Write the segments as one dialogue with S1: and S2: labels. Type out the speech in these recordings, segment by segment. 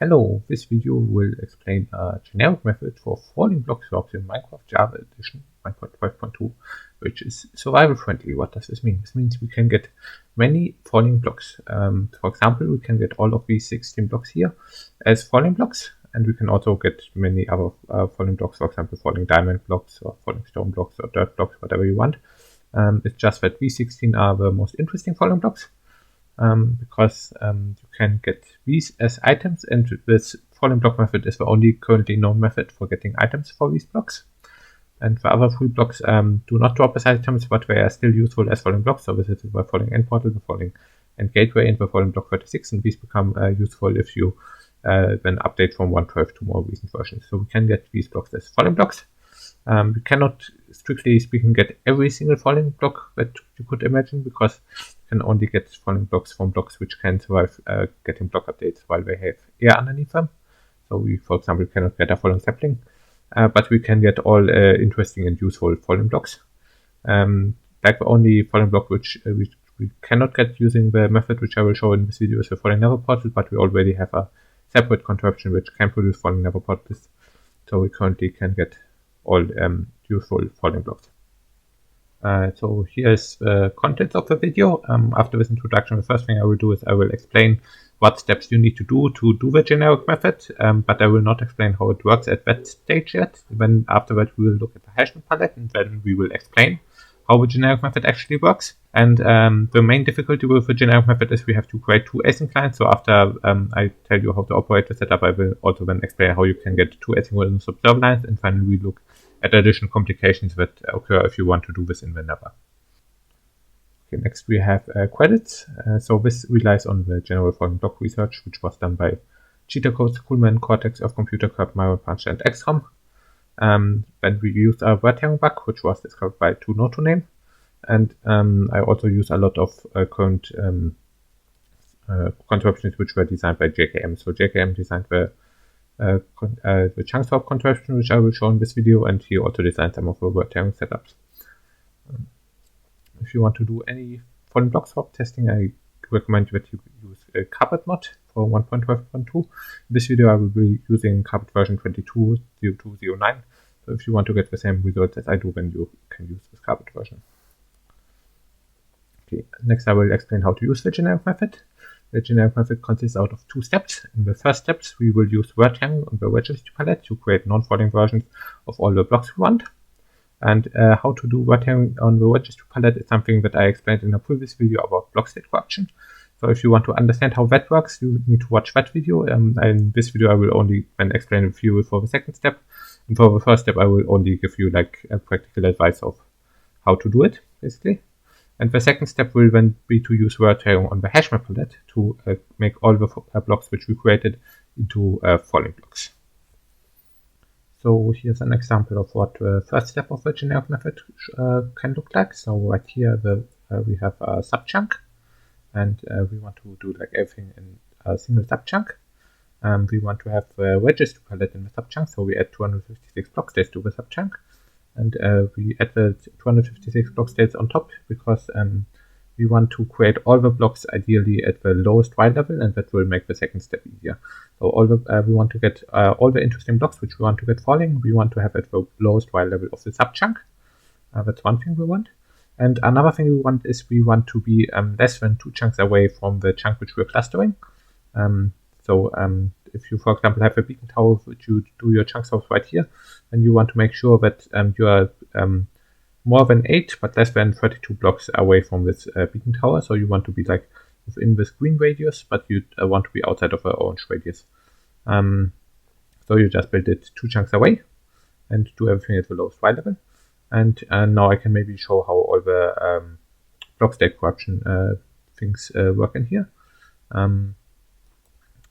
S1: Hello, this video will explain a generic method for falling block swaps in Minecraft Java Edition, Minecraft 12.2, which is survival friendly. What does this mean? This means we can get many falling blocks. For example, we can get all of these 16 blocks here as falling blocks, and we can also get many other falling blocks, for example, falling diamond blocks or falling stone blocks or dirt blocks, whatever you want. It's just that these 16 are the most interesting falling blocks. Because you can get these as items, and this falling block method is the only currently known method for getting items for these blocks. And the other three blocks do not drop as items, but they are still useful as falling blocks. So this is the falling end portal, the falling end gateway, and the falling block 36, and these become useful if you then update from 1.12 to more recent versions. So we can get these blocks as falling blocks. We cannot, strictly speaking, get every single falling block that you could imagine, because you can only get falling blocks from blocks which can survive getting block updates while they have air underneath them. So we, for example, cannot get a falling sapling, but we can get all interesting and useful falling blocks. Like the only falling block which we cannot get using the method which I will show in this video is the falling nether portal, but we already have a separate contraption which can produce falling nether portals. So we currently can get all useful falling blocks. So here's the content of the video. After this introduction, the first thing I will do is I will explain what steps you need to do the generic method, but I will not explain how it works at that stage yet. Then after that we will look at the Hashmap palette, and then we will explain how the generic method actually works. And the main difficulty with the generic method is we have to create two async lines. So after I tell you how to operate the setup, I will also then explain how you can get two asynchronous observer lines, and finally we look at additional complications that occur if you want to do this in the Nether. Okay, next we have credits. So this relies on the general falling block research, which was done by Cheater Codes, Coolman, Cortex, of Computer Club, Myron Punch, and XCOM. Then we used a word hang bug, which was discovered by 2NoToName. And I also use a lot of current contraptions which were designed by JKM. So JKM designed the chunk swap contraption, which I will show in this video, and he also designed some of the word hang setups. If you want to do any falling block swap testing, I recommend that you use a carpet mod for 1.12.2. In this video I will be using carpet version 22.02.09. So if you want to get the same results as I do, then you can use this carpet version. Okay, next I will explain how to use the generic method. The generic method consists out of two steps. In the first steps, we will use word hang on the registry palette to create non-falling versions of all the blocks we want. And how to do word hang on the registry palette is something that I explained in a previous video about block state corruption. So if you want to understand how that works, you need to watch that video. In this video, I will only then explain a few for the second step. And for the first step, I will only give you like a practical advice of how to do it, basically. And the second step will then be to use word hang on the Hashmap palette to make all the blocks which we created into falling blocks. So here's an example of what the first step of the generic method can look like. So right here we have a subchunk, and we want to do like everything in a single subchunk. We want to have a registry palette in the subchunk, so we add 256 block states to the subchunk. And we add the 256 block states on top because we want to create all the blocks ideally at the lowest Y level, and that will make the second step easier. So we want to get all the interesting blocks which we want to get falling, we want to have at the lowest Y level of the subchunk. That's one thing we want. And another thing we want is we want to be less than 2 chunks away from the chunk which we're clustering. If you, for example, have a beacon tower which you do your chunk swaps right here, and you want to make sure that you are more than 8 but less than 32 blocks away from this beacon tower. So you want to be like within this green radius, but you want to be outside of the orange radius. So you just build it 2 chunks away and do everything at the lowest Y level. And now I can maybe show how all the block state corruption things work in here.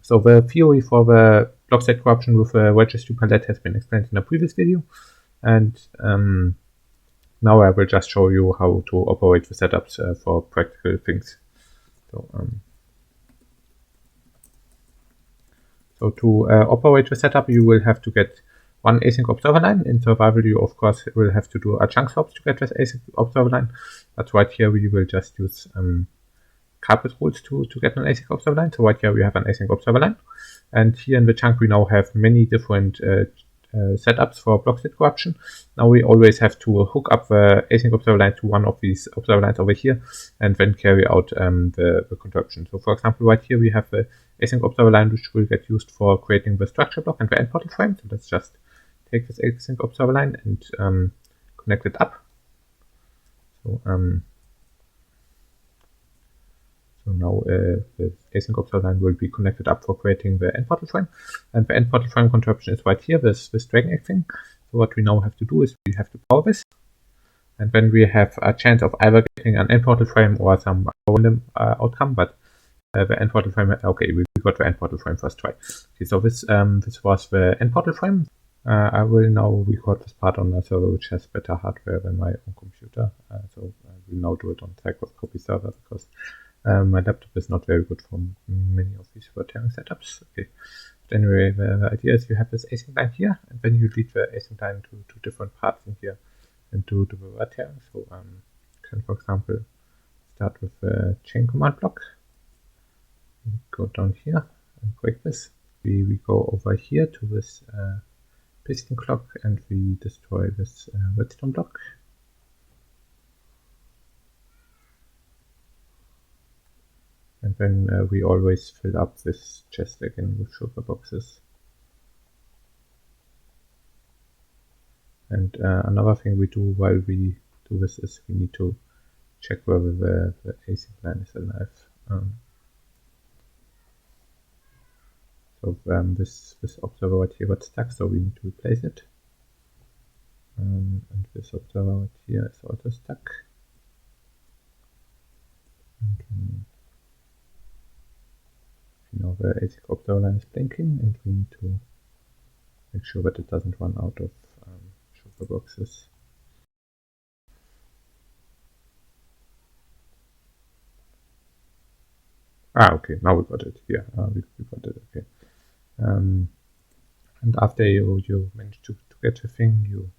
S1: So the theory for the block state corruption with the registry palette has been explained in a previous video, and now I will just show you how to operate the setups for practical things. So to operate the setup, you will have to get one async observer line. In survival, you of course will have to do a chunk swaps to get this async observer line, but right here we will just use carpet rules to get an async observer line. So right here we have an async observer line, and here in the chunk we now have many different setups for block state corruption. Now we always have to hook up the async observer line to one of these observer lines over here, and then carry out the contraption. So for example, right here we have the async observer line, which will get used for creating the structure block and the end portal frame. So let's just take this async observer line and connect it up. So now the async observer line will be connected up for creating the end portal frame, and the end portal frame contraption is right here, this dragon egg thing. So what we now have to do is we have to power this, and then we have a chance of either getting an end portal frame or some random outcome. But the end portal frame, okay, we got the end portal frame first try. Okay, so this was the end portal frame. I will now record this part on a server which has better hardware than my own computer. So I will now do it on Tygraph copy server because my laptop is not very good for many of these word tearing setups. Okay, but anyway, the idea is you have this async line here, and then you lead the async line to different parts in here and do the word tearing. So you can, for example, start with the chain command block. Go down here and break this. We go over here to this piston clock and we destroy this redstone block. And then we always fill up this chest again with sugar boxes. And another thing we do while we do this is we need to check whether the async line is alive. So this observer right here got stuck, so we need to replace it. And this observer right here is also stuck. And now the async observer line is blinking, and we need to make sure that it doesn't run out of sugar boxes. Okay, now we got it here. We got it, okay. And after you manage to get the thing, you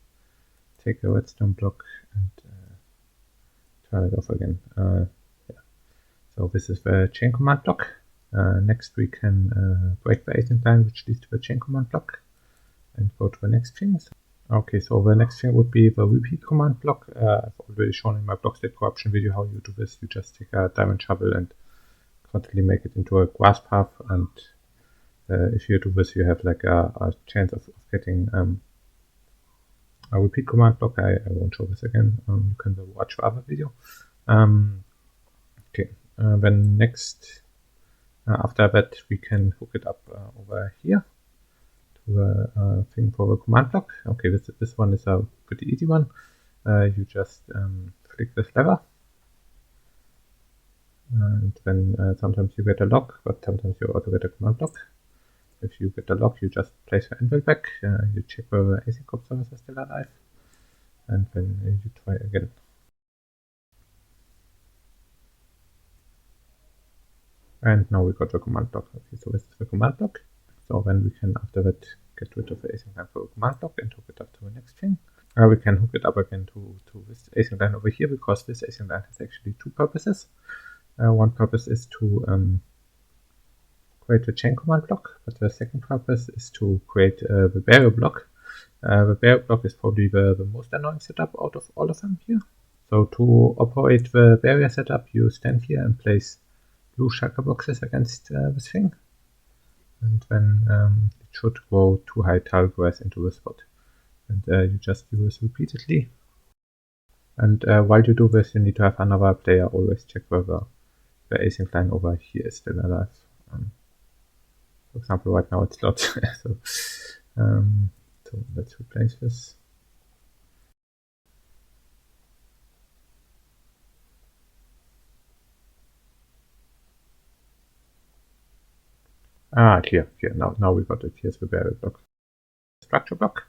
S1: take a redstone block and turn it off again. Yeah. So this is the chain command block. Next we can break the async line, which leads to the chain command block, and go to the next thing. Okay, so the next thing would be the repeat command block. I've already shown in my block state corruption video how you do this. You just take a diamond shovel and constantly make it into a grass path, and if you do this, you have like a chance of getting a repeat command block. I won't show this again. You can watch the other video. Okay, then next, after that, we can hook it up over here to a thing for the command block. Okay, this one is a pretty easy one. You just flick this lever. And then sometimes you get a lock, but sometimes you also get a command block. If you get a lock, you just place the anvil back, you check whether async observers are still alive, and then you try again. And now we got the command block. Okay, so this is the command block. So then we can, after that, get rid of the async line for the command block and hook it up to the next thing. We can hook it up again to this async line over here, because this async line has actually two purposes. One purpose is to create the chain command block, but the second purpose is to create the barrier block. The barrier block is probably the most annoying setup out of all of them here. So to operate the barrier setup, you stand here and place blue shulker boxes against this thing, and then it should grow 2 high tall grass into the spot. And you just do this repeatedly. And while you do this, you need to have another player always check whether the async line over here is still alive. For example, right now it's not. So let's replace this. Here. Now we got it. Here's the barrier block, structure block.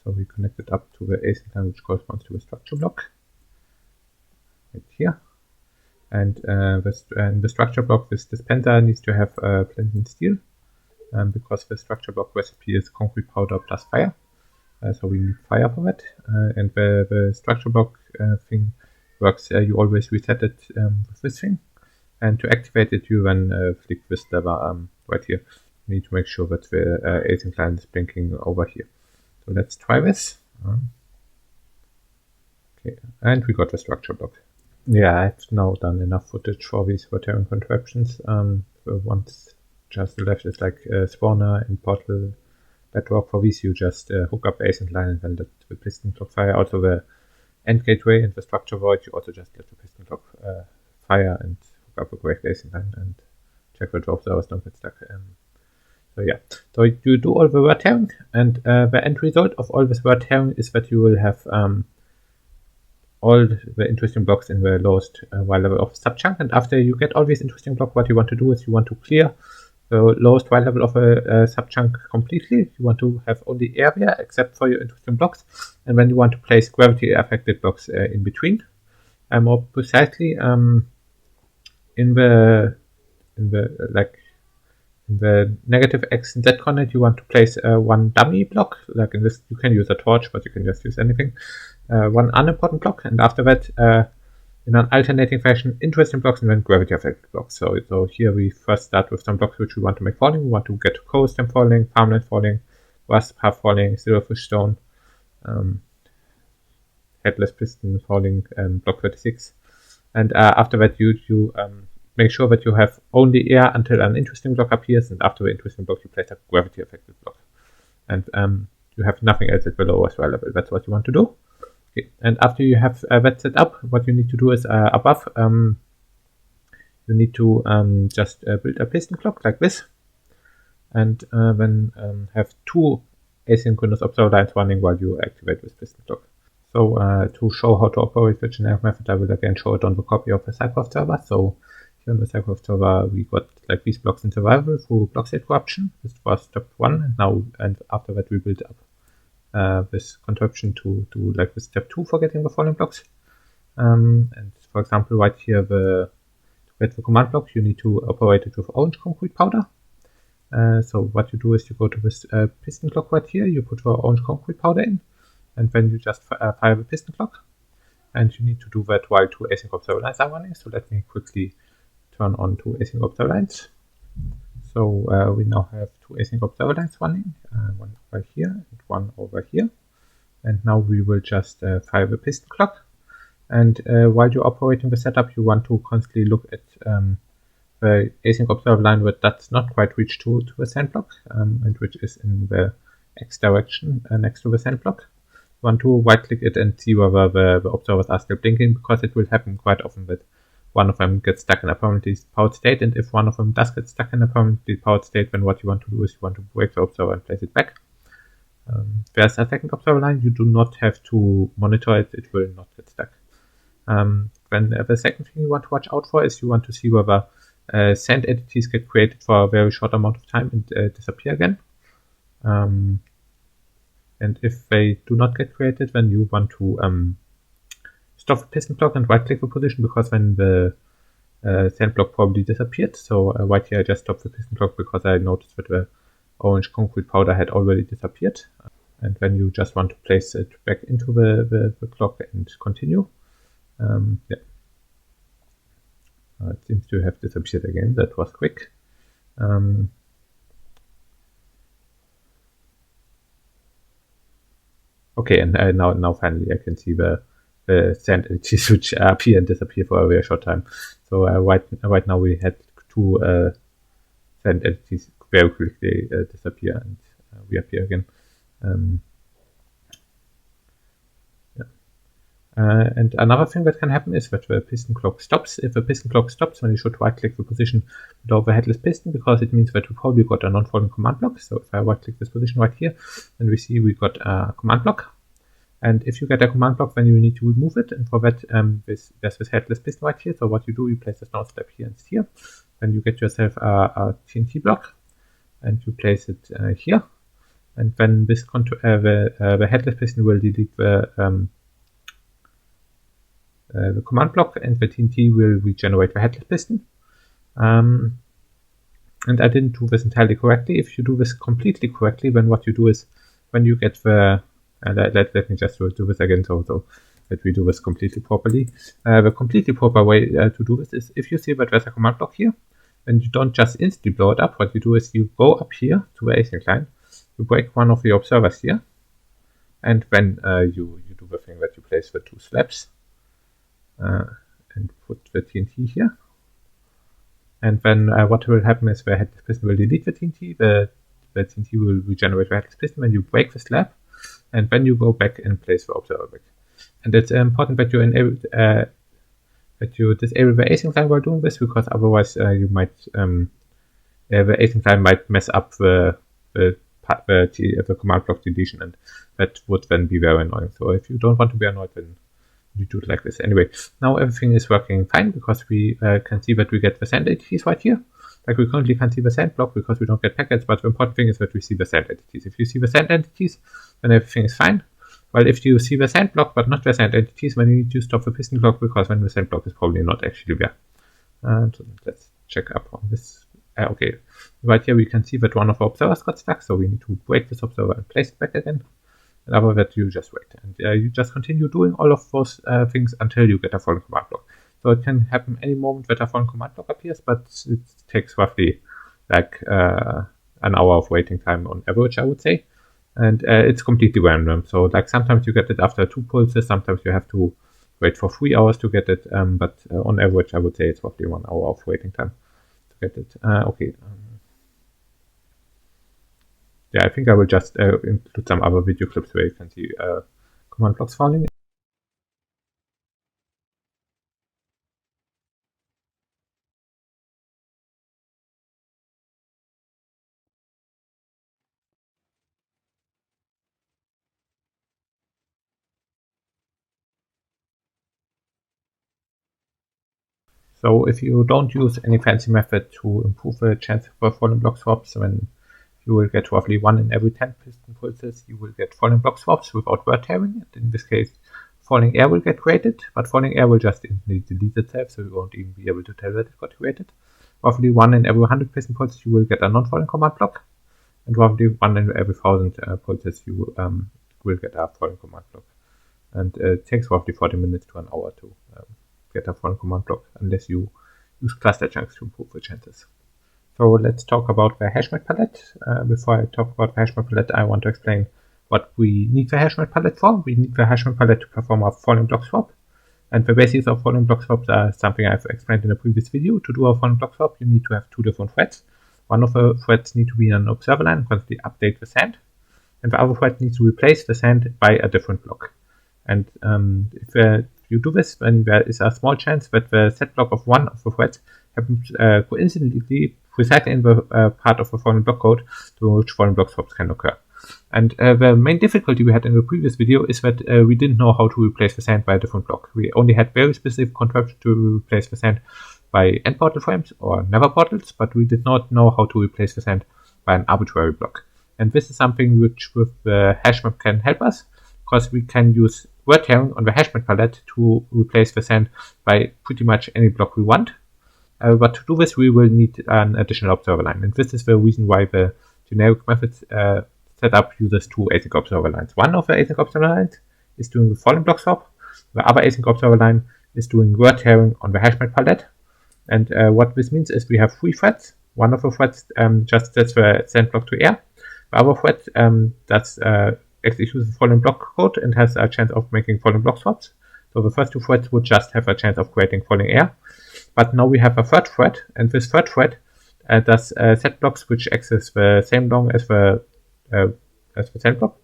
S1: So we connect it up to the async line, which corresponds to the structure block right here. And the structure block, this dispenser needs to have flint and steel, because the structure block recipe is concrete powder plus fire. So we need fire for that. And the structure block thing works, you always reset it with this thing. And to activate it, you then flick this lever right here. You need to make sure that the async line is blinking over here. So let's try this. Okay, and we got the structure block. Yeah, I've now done enough footage for these rotating contraptions. The ones just left is like spawner and portal bedrock. For these, you just hook up the async line and then let the piston clock fire. Also, the end gateway and the structure void, you also just let the piston clock fire and hook up a correct async line and check the drop servers don't get stuck. So yeah, so you do all the word tearing, and the end result of all this word tearing is that you will have all the interesting blocks in the lowest while level of subchunk. And after you get all these interesting blocks, what you want to do is you want to clear the lowest while level of a subchunk completely. You want to have only area except for your interesting blocks, and then you want to place gravity affected blocks in between. More precisely, in the negative x and z coordinate, you want to place one dummy block. Like in this, you can use a torch, but you can just use anything. One unimportant block, and after that, in an alternating fashion, interesting blocks and then gravity affected blocks. So here we first start with some blocks which we want to make falling. We want to get coastal falling, farmland falling, rust path falling, silverfish stone, headless piston falling, block 36. And after that, you make sure that you have only air until an interesting block appears, and after the interesting block, you place a gravity affected block. And you have nothing else at the lowest level. That's what you want to do. Okay. And after you have that set up, what you need to do is above, you need to just build a piston clock like this, and then have two asynchronous observer lines running while you activate this piston clock. So to show how to operate the generic method, I will again show it on the copy of the Cyclops server. So here on the Cyclops server, we got like these blocks in survival through block state corruption. This was step 1, and after that we built up this contraption to do like the step 2 for getting the falling blocks. And for example, right here, to get the command block, you need to operate it with orange concrete powder. So what you do is you go to this piston clock right here, you put the orange concrete powder in, and then you just fire the piston clock. And you need to do that while two async observer lines are running. So let me quickly turn on two async observer lines. So we now have two async observer lines running, one over here and one over here. And now we will just fire the piston clock. And while you're operating the setup, you want to constantly look at the async observer line that does not quite reach to the sand block, and which is in the x direction next to the sand block. You want to right click it and see whether the observers are still blinking, because it will happen quite often that one of them gets stuck in a permanently powered state, and if one of them does get stuck in a permanently powered state, then what you want to do is you want to break the observer and place it back. There's a second observer line, you do not have to monitor it, it will not get stuck. Then the second thing you want to watch out for is you want to see whether sand entities get created for a very short amount of time and disappear again. And if they do not get created, then you want to stop the piston clock and right click the position, because then the sand block probably disappeared. So right here I just stopped the piston clock because I noticed that the orange concrete powder had already disappeared. And then you just want to place it back into the clock and continue. Yeah. It seems to have disappeared again. That was quick. Okay, and now finally I can see the sand entities which appear and disappear for a very short time. So right now we had two sand entities very quickly disappear and reappear again. And another thing that can happen is that the piston clock stops. If the piston clock stops, then you should right click the position below the headless piston, because it means that we probably got a non-falling command block. So if I right click this position right here, then we see we got a command block. And if you get a command block, then you need to remove it. And for that, there's this headless piston right here. So what you do, you place a snow step here and here. Then you get yourself a TNT block, and you place it here. And then this the headless piston will delete the command block, and the TNT will regenerate the headless piston. And I didn't do this entirely correctly. If you do this completely correctly, then what you do is when you get the let me just do this again. So that we do this completely properly. The completely proper way to do this is if you see that there's a command block here, then you don't just instantly blow it up. What you do is you go up here to the async line, you break one of the observers here, and then you do the thing that you place the 2 slabs and put the TNT here. And then what will happen is the headless piston will delete the TNT, the TNT will regenerate the headless piston when you break the slab, and then you go back and place the observer back. And it's important that you enable that you disable the async line while doing this, because otherwise you might the async line might mess up the command block deletion, and that would then be very annoying. So if you don't want to be annoyed, then you do it like this. Anyway, now everything is working fine because we can see that we get the sand entities right here. Like we currently can't see the sand block because we don't get packets, but the important thing is that we see the sand entities. If you see the sand entities, then everything is fine. Well, if you see the sand block but not the sand entities, then you need to stop the piston clock, because then the sand block is probably not actually there. So let's check up on this. Okay, right here we can see that one of our observers got stuck, so we need to break this observer and place it back again. And after that, you just wait, and you just continue doing all of those things until you get a falling command block. So it can happen any moment that a falling command block appears, but it takes roughly like an hour of waiting time on average, I would say. And it's completely random. So like sometimes you get it after 2 pulses, sometimes you have to wait for 3 hours to get it. But on average, I would say it's roughly 1 hour of waiting time to get it. Okay. Yeah, I think I will just include some other video clips where you can see command blocks falling. So if you don't use any fancy method to improve the chance for falling block swaps, then you will get roughly 1 in every 10 piston pulses. You will get falling block swaps without word tearing. And in this case, falling air will get created, but falling air will just instantly delete itself, so you won't even be able to tell that it got created. Roughly 1 in every 100 piston pulses, you will get a non-falling command block, and roughly 1 in every 1000 pulses, you will get a falling command block. And it takes roughly 40 minutes to an hour to get a falling command block, unless you use cluster chunks to improve the chances. So let's talk about the Hashmap palette. Before I talk about the Hashmap palette, I want to explain what we need the Hashmap palette for. We need the Hashmap palette to perform a falling block swap. And the basics of falling block swaps are something I've explained in a previous video. To do a falling block swap, you need to have 2 different threads. One of the threads needs to be in an observer line, constantly update the sand. And the other thread needs to replace the sand by a different block. And if you do this, then there is a small chance that the set block of one of the threads happens coincidentally precisely in the part of the falling block code to which falling block swaps can occur. And the main difficulty we had in the previous video is that we didn't know how to replace the sand by a different block. We only had very specific contraptions to replace the sand by end portal frames or never portals, but we did not know how to replace the sand by an arbitrary block. And this is something which with the Hashmap can help us, because we can use word tearing on the Hashmap palette to replace the sand by pretty much any block we want. But to do this, we will need an additional observer line. And this is the reason why the generic method setup uses 2 async observer lines. One of the async observer lines is doing the falling block swap. The other async observer line is doing word tearing on the Hashmap palette. And what this means is we have 3 threads. One of the threads just sets the sand block to air. The other thread does executes the falling block code and has a chance of making falling block swaps. So the first 2 threads would just have a chance of creating falling air. But now we have a third thread, and this third thread does set blocks which access the same long as the sand block.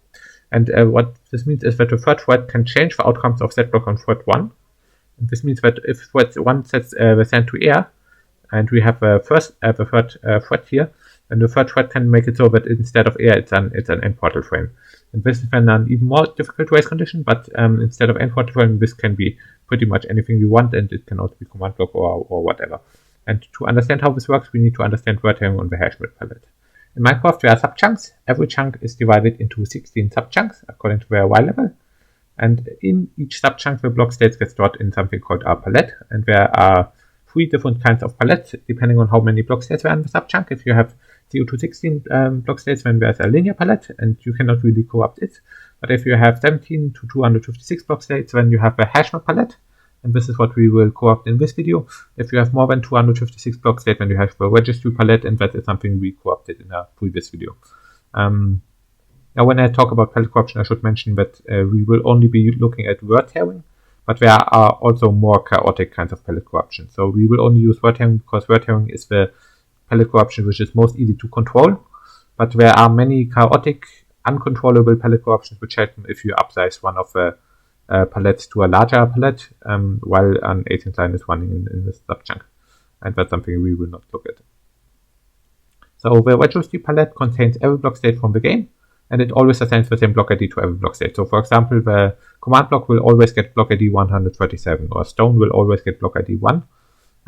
S1: And what this means is that the third thread can change the outcomes of set block on thread 1. And this means that if thread 1 sets the sand to air, and we have the third thread here, and the third thread can make it so that instead of air, it's an end portal frame. And this is then an even more difficult race condition, but instead of end portal frame, this can be pretty much anything you want, and it can also be command block or whatever. And to understand how this works, we need to understand word tearing on the Hashmap palette. In Minecraft, there are subchunks. Every chunk is divided into 16 subchunks according to their Y level. And in each subchunk, the block states get stored in something called a palette. And there are 3 different kinds of palettes, depending on how many block states are in the subchunk. If you have 0 to 16 block states when there's a linear palette and you cannot really co-opt it. But if you have 17 to 256 block states, then you have a Hashmap palette, and this is what we will co-opt in this video. If you have more than 256 block states, then you have the registry palette, and that is something we co-opted in a previous video. Now, when I talk about palette co-option, I should mention that we will only be looking at word tearing, but there are also more chaotic kinds of palette co-option. So we will only use word tearing because word tearing is the palette co-option which is most easy to control. But there are many chaotic, uncontrollable palette co-options which happen if you upsize one of the palettes to a larger palette while an async line is running in the subchunk. And that's something we will not look at. So the registry palette contains every block state from the game, and it always assigns the same block ID to every block state. So for example, the command block will always get block ID 137, or stone will always get block ID 1.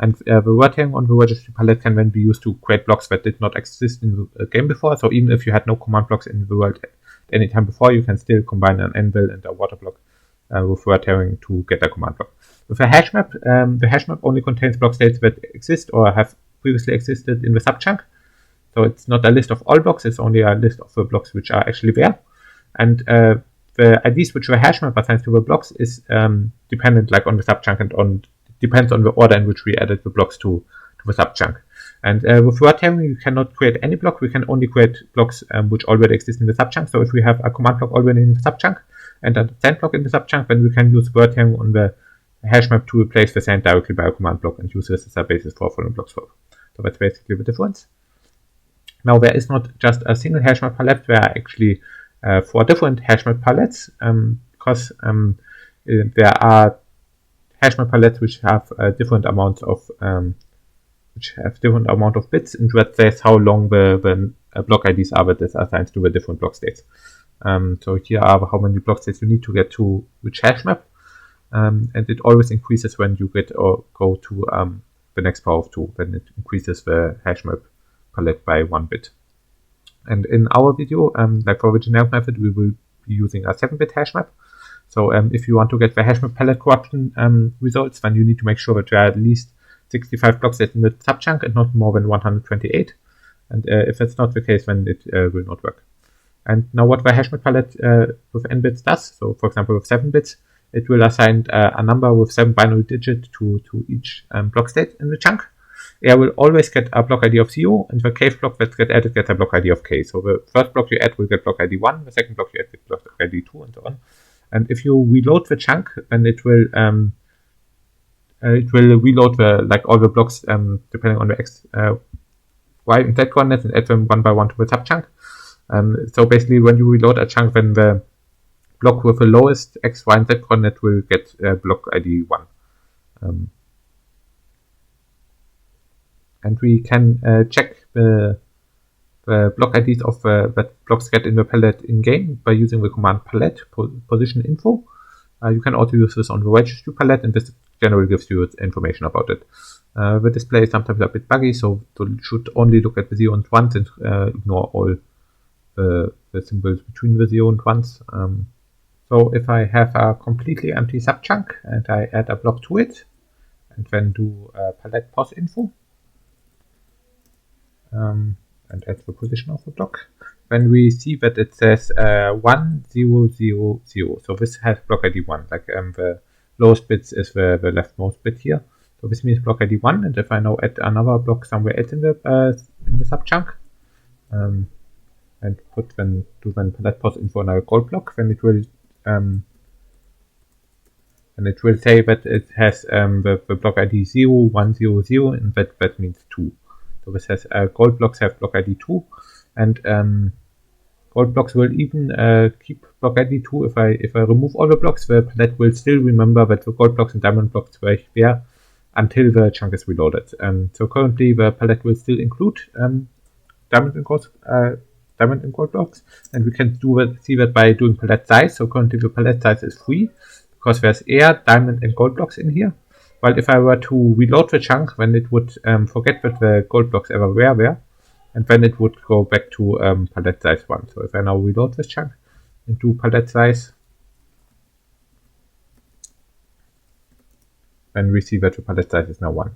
S1: And the word tearing on the registry palette can then be used to create blocks that did not exist in the game before. So even if you had no command blocks in the world at any time before, you can still combine an anvil and a water block with word tearing to get a command block. With a hashmap, the hashmap only contains block states that exist or have previously existed in the subchunk. So it's not a list of all blocks, it's only a list of the blocks which are actually there. And the IDs which the hashmap assigns to the blocks is dependent on the subchunk and depends on the order in which we added the blocks to the subchunk. And with word tearing, you cannot create any block, we can only create blocks which already exist in the subchunk. So if we have a command block already in the subchunk and a send block in the subchunk, then we can use word tearing on the hashmap to replace the send directly by a command block and use this as a basis for following blocks for. So that's basically the difference. Now, there is not just a single Hashmap palette, there are actually 4 different Hashmap palettes, because there are Hashmap palettes which have different amounts of bits, and that says how long the block IDs are that is assigned to the different block states. So here are how many block states you need to get to which Hashmap, and it always increases when you get or go to the next power of 2, then it increases the Hashmap palette by 1 bit. And in our video, like for the generic method, we will be using a 7-bit hashmap. So if you want to get the hashmap palette co-option results, then you need to make sure that there are at least 65 block states in the subchunk and not more than 128. And if that's not the case, then it will not work. And now what the hashmap palette with n bits does, so for example with 7 bits, it will assign a number with 7 binary digits to each block state in the chunk. Air will always get a block ID of 0, and the cave block that gets added gets a block ID of k. So the first block you add will get block ID 1, the second block you add will get block ID 2, and so on. And if you reload the chunk, then it will reload all the blocks depending on the x, y, and z coordinates and add them one by one to the subchunk. So basically, when you reload a chunk, then the block with the lowest x, y, and z coordinate will get block ID 1. And we can check the block IDs of that blocks get in the palette in game by using the command palette position info. You can also use this on the registry palette, and this generally gives you information about it. The display is sometimes a bit buggy, so you should only look at the 0 and 1s and ignore all the symbols between the 0 and 1s. So if I have a completely empty subchunk and I add a block to it, and then do palette pos info, and add the position of the block, then we see that it says 1, 0, 0, 0. So this has block ID 1, the lowest bits is the leftmost bit here. So this means block ID 1, and if I now add another block somewhere else in the subchunk, and do palette pos info on a gold block, then it will say that it has the block ID 0, 1, 0, 0, and that means 2. So this says gold blocks have block ID 2, and gold blocks will even keep block ID 2. If I remove all the blocks, the palette will still remember that the gold blocks and diamond blocks were there until the chunk is reloaded. So currently the palette will still include diamond and gold blocks, and we can see that by doing palette size. So currently the palette size is 3 because there's air, diamond, and gold blocks in here. While if I were to reload the chunk, then it would forget that the gold blocks ever were there, and then it would go back to palette size 1. So if I now reload this chunk and do palette size, then we see that the palette size is now 1.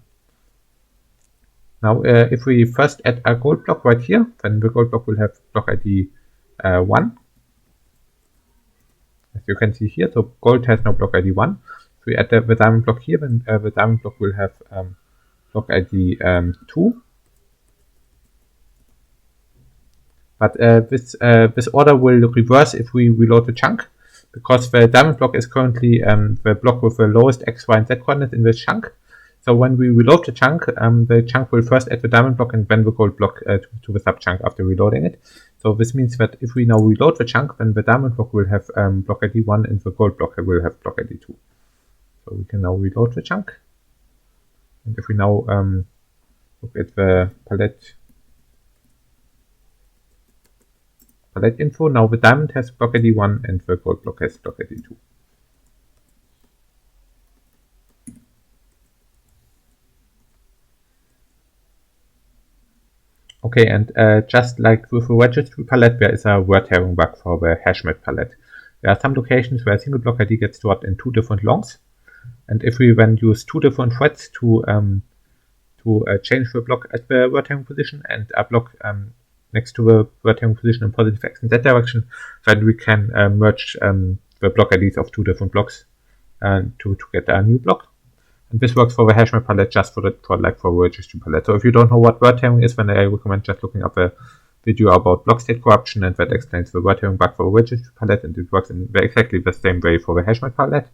S1: Now, if we first add a gold block right here, then the gold block will have block ID 1. As you can see here, so gold has no block ID 1. If we add the diamond block here, then the diamond block will have block ID 2. But this order will reverse if we reload the chunk, because the diamond block is currently the block with the lowest x, y, and z coordinate in this chunk. So when we reload the chunk will first add the diamond block and then the gold block to the sub chunk after reloading it. So this means that if we now reload the chunk, then the diamond block will have block ID 1 and the gold block will have block ID 2. So we can now reload the chunk. And if we now look at the palette info, now the diamond has block ID 1 and the gold block has block ID 2. Okay, and just like with the registry palette, there is a word tearing bug for the Hashmap palette. There are some locations where a single block ID gets stored in 2 different longs, and if we then use 2 different threads to change the block at the word tearing position and a block next to the word tearing position in positive x and z direction, then we can merge the block IDs of 2 different blocks to get a new block. And this works for the Hashmap palette just for registry palette. So if you don't know what word tearing is, then I recommend just looking up a video about block state corruption, and that explains the word tearing bug for the registry palette, and it works in exactly the same way for the Hashmap palette.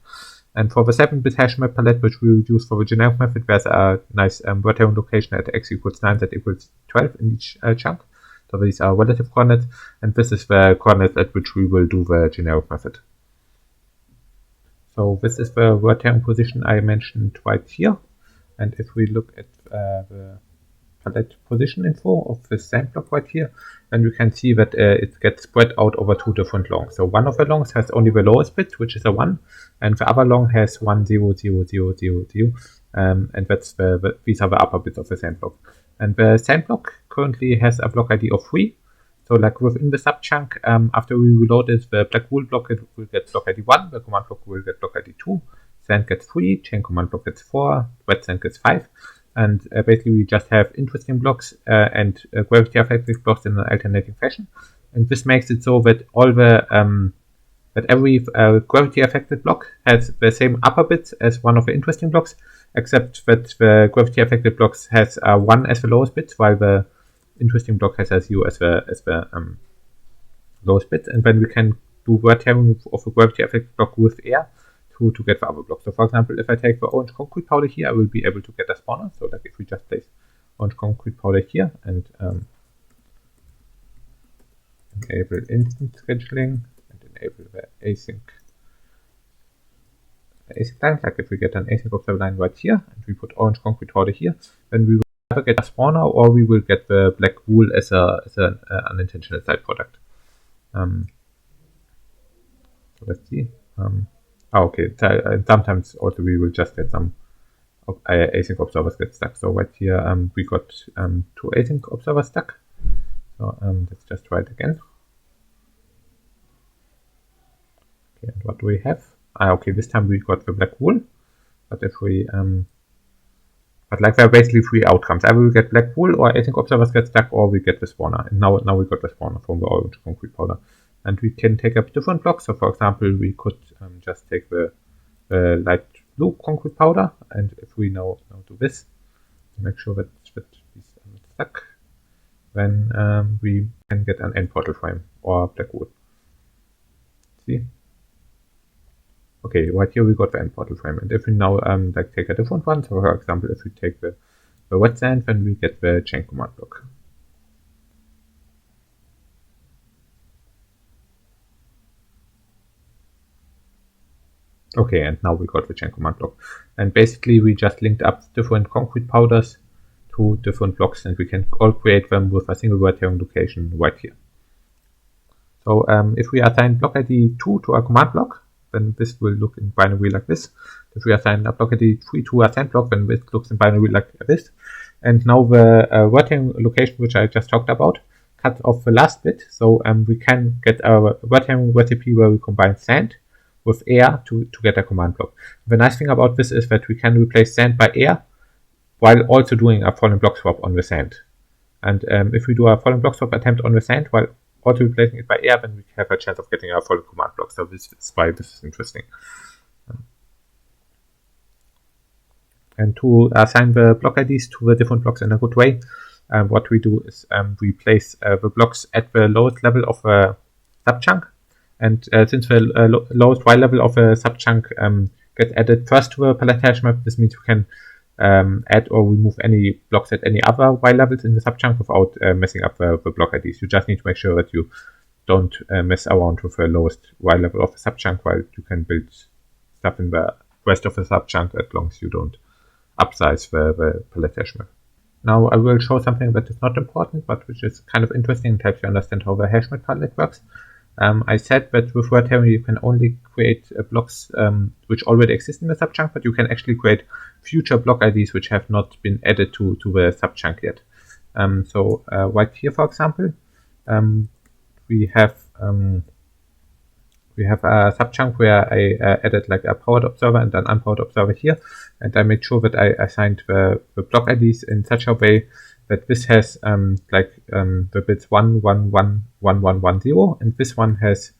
S1: And for the 7-bit Hashmap palette, which we use for the generic method, there's a nice word tearing location at x equals 9, z equals 12 in each chunk. So these are relative coordinates, and this is the coordinates at which we will do the generic method. So this is the word tearing position I mentioned right here. And if we look at the palette position info of the sand block right here, then we can see that it gets spread out over 2 different longs. So one of the longs has only the lowest bit, which is a 1, and the other long has 1, 0, 0, 0, 0, 0. And that's these are the upper bits of the sand block. And the sand block currently has a block ID of 3. So like within the sub chunk, after we reload it, the black wool block will get block ID 1, the command block will get block ID 2, sand gets 3, chain command block gets 4, wet sand gets 5. And basically we just have interesting blocks and gravity affected blocks in an alternating fashion. And this makes it so that all the that every gravity affected block has the same upper bits as one of the interesting blocks, except that the gravity affected blocks has 1 as the lowest bit, while the interesting block has a 0 as the lowest bit. And then we can do word tearing of a gravity affected block with air to get the other block. So for example, if I take the orange concrete powder here, I will be able to get a spawner. So like if we just place orange concrete powder here and enable instant scheduling and enable the async line, like if we get an async observer line right here and we put orange concrete powder here, then we will either get a spawner or we will get the black wool as an unintentional side product. So let's see. Okay, sometimes also we will just get some async observers get stuck. So right here we got 2 async observers stuck. So let's just try it again. Okay, and what do we have? Okay, this time we got the black wool. But if we but like there are basically 3 outcomes. Either we get black wool or async observers get stuck, or we get the spawner. And now we got the spawner from the orange concrete powder. And we can take up different blocks. So for example, we could just take the light blue concrete powder, and if we now do this, make sure that these are not stuck, then we can get an end portal frame or black wool. See? Okay, right here we got the end portal frame. And if we now like take a different one, so for example, if we take the wet sand, then we get the chain command block. Okay, and now we got the chain command block. And basically we just linked up different concrete powders to different blocks, and we can all create them with a single word tearing location right here. So if we assign block ID 2 to a command block, then this will look in binary like this. If we assign a block ID 3 to a sand block, then this looks in binary like this. And now the word tearing location, which I just talked about, cuts off the last bit. So we can get a word tearing recipe where we combine sand with air to get a command block. The nice thing about this is that we can replace sand by air while also doing a falling block swap on the sand. And if we do a falling block swap attempt on the sand while also replacing it by air, then we have a chance of getting a falling command block. So this is why this is interesting. And to assign the block IDs to the different blocks in a good way, what we do is we place the blocks at the lowest level of a subchunk. And since the lowest Y level of a subchunk gets added first to a palette hash map, this means we can add or remove any blocks at any other Y levels in the subchunk without messing up the block IDs. You just need to make sure that you don't mess around with the lowest Y level of a subchunk, while you can build stuff in the rest of the subchunk as long as you don't upsize the palette hash map. Now I will show something that is not important, but which is kind of interesting and helps you understand how the Hashmap palette works. I said that with word theory you can only create blocks which already exist in the subchunk, but you can actually create future block IDs which have not been added to the subchunk yet. So right here, for example, we have a subchunk where I added like a powered observer and an unpowered observer here, and I made sure that I assigned the block IDs in such a way that this has the bits 1, 1, 1, 1, 1, 1, 0, and this one has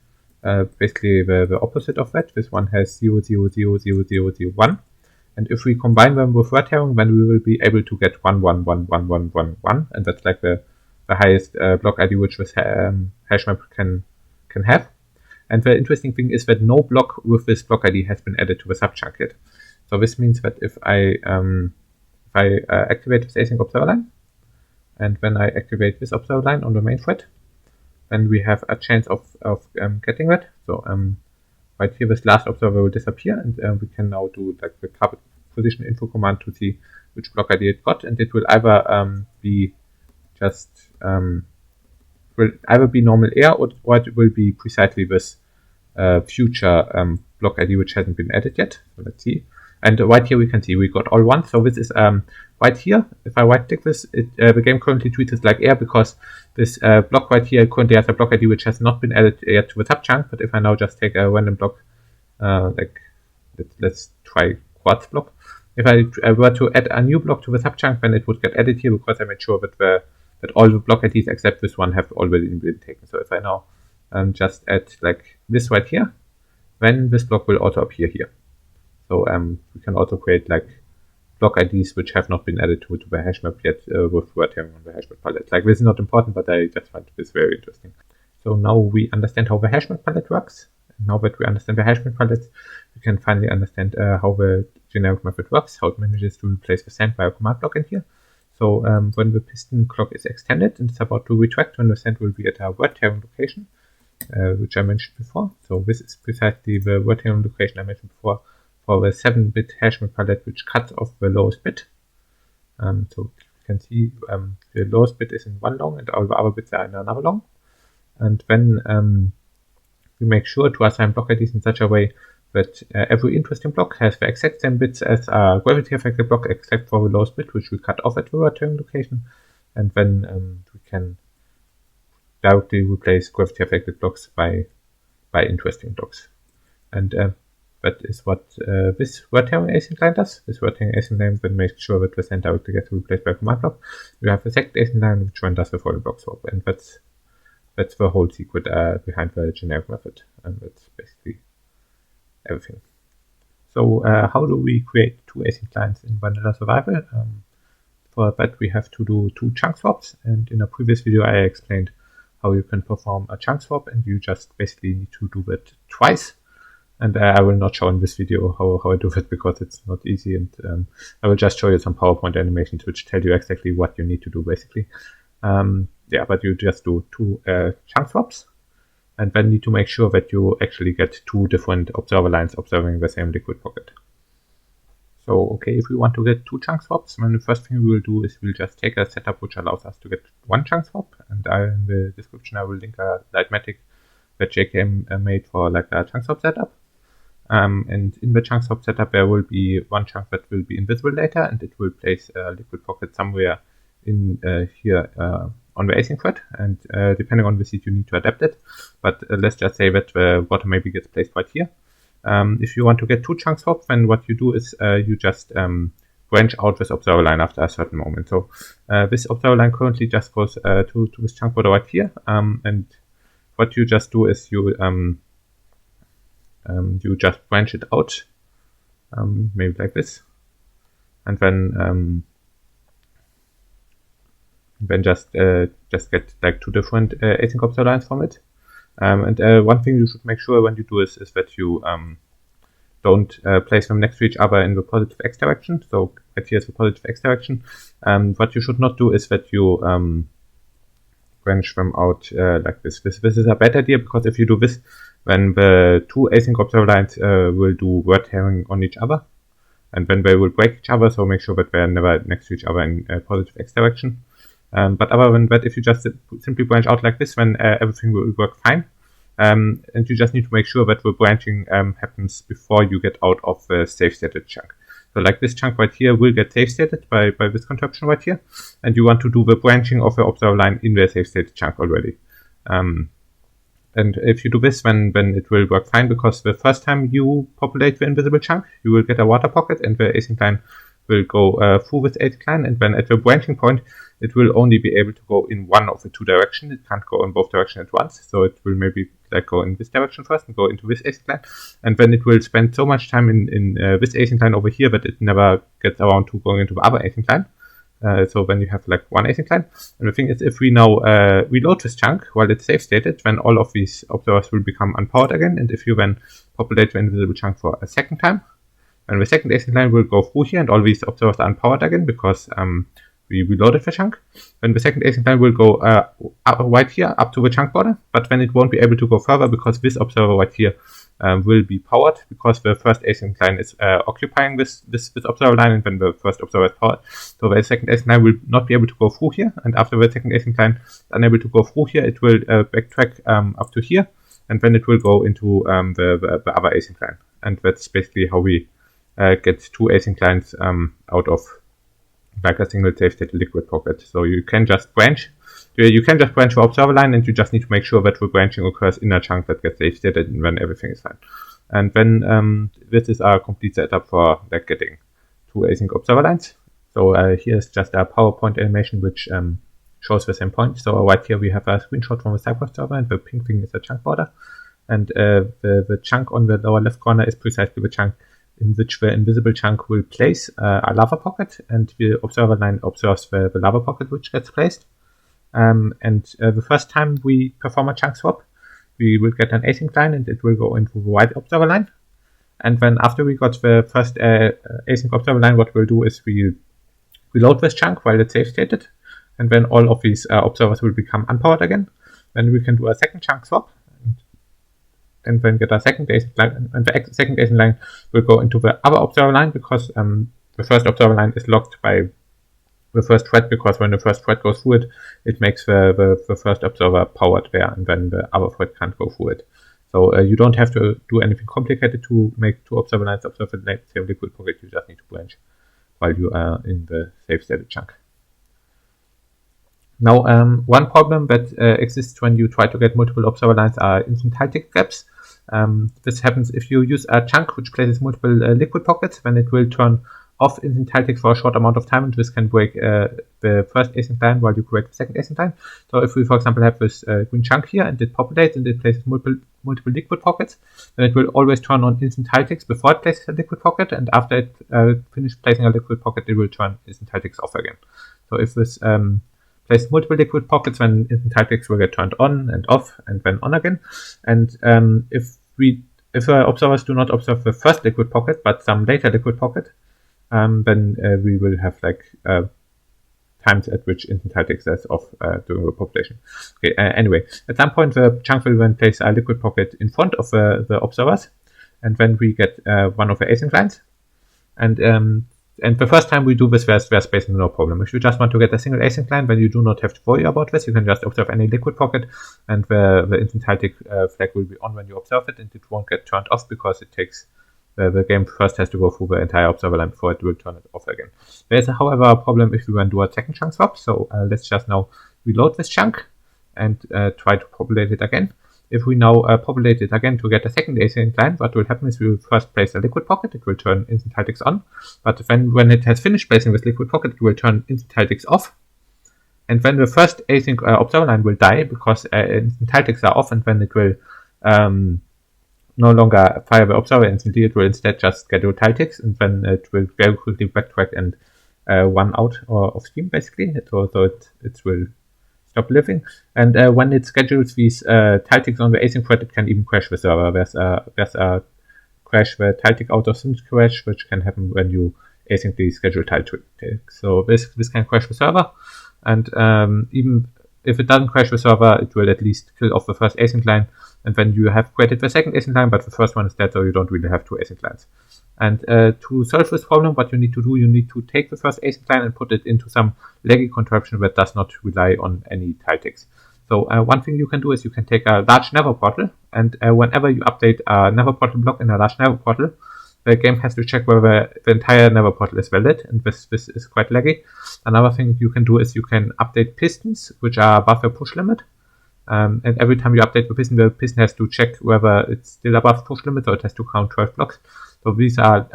S1: basically the opposite of that. This one has 0, 0, 0, 0, 0, 0, 1. And if we combine them with word herring, then we will be able to get 1, 1, 1, 1, 1, 1, 1, and that's like the highest block ID which this hashmap can have. And the interesting thing is that no block with this block ID has been added to the subchunk yet. So this means that if I activate this async observer line, and when I activate this observer line on the main thread, then we have a chance of getting that. So right here, this last observer will disappear, and we can now do like the carpet position info command to see which block ID it got, and it will either be just will either be normal air or it will be precisely this future block ID which hasn't been added yet. So let's see. And right here we can see we got all one. So this is right here. If I right click this, the game currently treats it like air because this block right here currently has a block ID which has not been added yet to the subchunk. But if I now just take a random block, let's try quartz block. If I were to add a new block to the subchunk, then it would get added here because I made sure that all the block IDs except this one have already been taken. So if I now just add like this right here, then this block will also appear here. So we can also create like block IDs which have not been added to the hashmap yet with word herring on the Hashmap palette. Like this is not important, but I just find this very interesting. So now we understand how the Hashmap palette works. And now that we understand the Hashmap palette, we can finally understand how the generic method works, how it manages to replace the sand by a command block in here. So when the piston clock is extended and it's about to retract, when the sand will be at a word herring location, which I mentioned before. So this is precisely the word herring location I mentioned before for the 7-bit Hashmap palette, which cuts off the lowest bit. So you can see the lowest bit is in one long and all the other bits are in another long. And then we make sure to assign block IDs in such a way that every interesting block has the exact same bits as a gravity affected block except for the lowest bit, which we cut off at the word herring location. And then we can directly replace gravity affected blocks by interesting blocks. And that is what this word herring async line does. This word herring async line then makes sure that the send directly gets replaced by a command block. We have the second async line which one does the falling block swap, and that's the whole secret behind the generic method, and that's basically everything. So how do we create two async lines in vanilla survival? For that we have to do two chunk swaps, and in a previous video I explained how you can perform a chunk swap, and you just basically need to do that twice. And I will not show in this video how I do it because it's not easy, and I will just show you some PowerPoint animations which tell you exactly what you need to do basically. Yeah, but you just do two chunk swaps, and then need to make sure that you actually get two different observer lines observing the same liquid pocket. So, okay, if we want to get two chunk swaps, then the first thing we will do is we'll just take a setup which allows us to get one chunk swap, and in the description I will link a Lightmatic that JKM made for like a chunk swap setup. And in the chunk swap setup there will be one chunk that will be invisible later, and it will place a liquid pocket somewhere in here on the async thread, and depending on the seed you need to adapt it, but let's just say that the water maybe gets placed right here. If you want to get two chunk swaps, then what you do is you just branch out this observer line after a certain moment. So this observer line currently just goes to this chunk border right here, and what you just do is you just branch it out, maybe like this, and then just get like 2 different async observer lines from it. And one thing you should make sure when you do this is that you don't place them next to each other in the positive x direction. So right here is the positive x direction. What you should not do is that you branch them out like this. This is a bad idea, because if you do this, then the 2 async observer lines will do word tearing on each other, and then they will break each other. So make sure that they're never next to each other in positive x direction. But other than that, if you just simply branch out like this, then everything will work fine. And you just need to make sure that the branching happens before you get out of the safe stated chunk. So like this chunk right here will get safe stated by this contraption right here, and you want to do the branching of the observer line in the safe stated chunk already. And if you do this, then it will work fine, because the first time you populate the invisible chunk, you will get a water pocket, and the async line will go through this async line, and then at the branching point, it will only be able to go in one of the 2 directions. It can't go in both directions at once. So it will maybe like go in this direction first and go into this async line, and then it will spend so much time in this async line over here that it never gets around to going into the other async line. So then you have like one async line. And the thing is, if we now reload this chunk while it's safe stated, then all of these observers will become unpowered again. And if you then populate the invisible chunk for a second time, then the second async line will go through here, and all these observers are unpowered again, because we reloaded the chunk. Then the second async line will go right here up to the chunk border, but then it won't be able to go further, because this observer right here will be powered, because the first async line is occupying this observer line, and then the first observer is powered. So the second async line will not be able to go through here, and after the second async line is unable to go through here, it will backtrack up to here, and then it will go into the other async line. And that's basically how we get 2 async lines out of like a single safe stated liquid pocket. So you can just branch. You can just branch the observer line, and you just need to make sure that the branching occurs in a chunk that gets safe stated, and then everything is fine. And then this is our complete setup for like getting 2 async observer lines. So here's just a PowerPoint animation which shows the same point. So right here we have a screenshot from the Cypress server, and the pink thing is a chunk border, and the chunk on the lower left corner is precisely the chunk in which the invisible chunk will place a lava pocket, and the observer line observes the lava pocket which gets placed. And the first time we perform a chunk swap, we will get an async line, and it will go into the right observer line. And then after we got the first async observer line, what we'll do is we reload this chunk while it's safe stated, and then all of these observers will become unpowered again. Then we can do a second chunk swap, and then get a second async line, and the second async line will go into the other observer line, because the first observer line is locked by the first thread, because when the first thread goes through it, it makes the first observer powered there, and then the other thread can't go through it. So you don't have to do anything complicated to make 2 observer lines observe the same liquid pocket. You just need to branch while you are in the safe stated chunk. Now, one problem that exists when you try to get multiple observer lines are instant tick gaps. This happens if you use a chunk which places multiple liquid pockets, then it will turn off instant ticks for a short amount of time, and this can break the first async line while you create the second async line. So if we, for example, have this green chunk here, and it populates and it places multiple liquid pockets, then it will always turn on instant ticks before it places a liquid pocket, and after it finishes placing a liquid pocket, it will turn instant ticks off again. So if this place multiple liquid pockets, then instant ticks will get turned on and off, and then on again. And if observers do not observe the first liquid pocket, but some later liquid pocket, then we will have like times at which instant ticks is off during the population. Okay. Anyway, at some point the chunk will then place a liquid pocket in front of the observers, and then we get one of the async lines. And the first time we do this, there's basically no problem. If you just want to get a single async line, then you do not have to worry about this. You can just observe any liquid pocket, and the instant tick flag will be on when you observe it, and it won't get turned off, because it takes the game first has to go through the entire observer line before it will turn it off again. There's, however, a problem if we want to do a second chunk swap. So let's just now reload this chunk and try to populate it again. If we now populate it again to get a second async line, what will happen is we will first place a liquid pocket. It will turn instantfalling on, but when it has finished placing this liquid pocket, it will turn instantfalling off. And then the first async observer line will die because instantfalling are off, and then it will no longer fire the observer instantly. It will instead just schedule tilts, and then it will very quickly backtrack and run out of steam, basically. So it will stop living. And when it schedules these tilts on the async thread, it can even crash the server. There's a crash, the tilt out of sync crash, which can happen when you asyncly schedule tilts. So this can crash the server, and even if it doesn't crash the server, it will at least kill off the first async line, and then you have created the second async line, but the first one is dead, so you don't really have two async lines. And to solve this problem, what you need to do, you need to take the first async line and put it into some leggy contraption that does not rely on any tilts. So one thing you can do is you can take a large Nether portal, and whenever you update a Nether portal block in a large Nether portal, the game has to check whether the entire Nether portal is valid, and this is quite laggy. Another thing you can do is you can update pistons, which are above the push limit. And every time you update the piston has to check whether it's still above push limit, or it has to count 12 blocks. So these are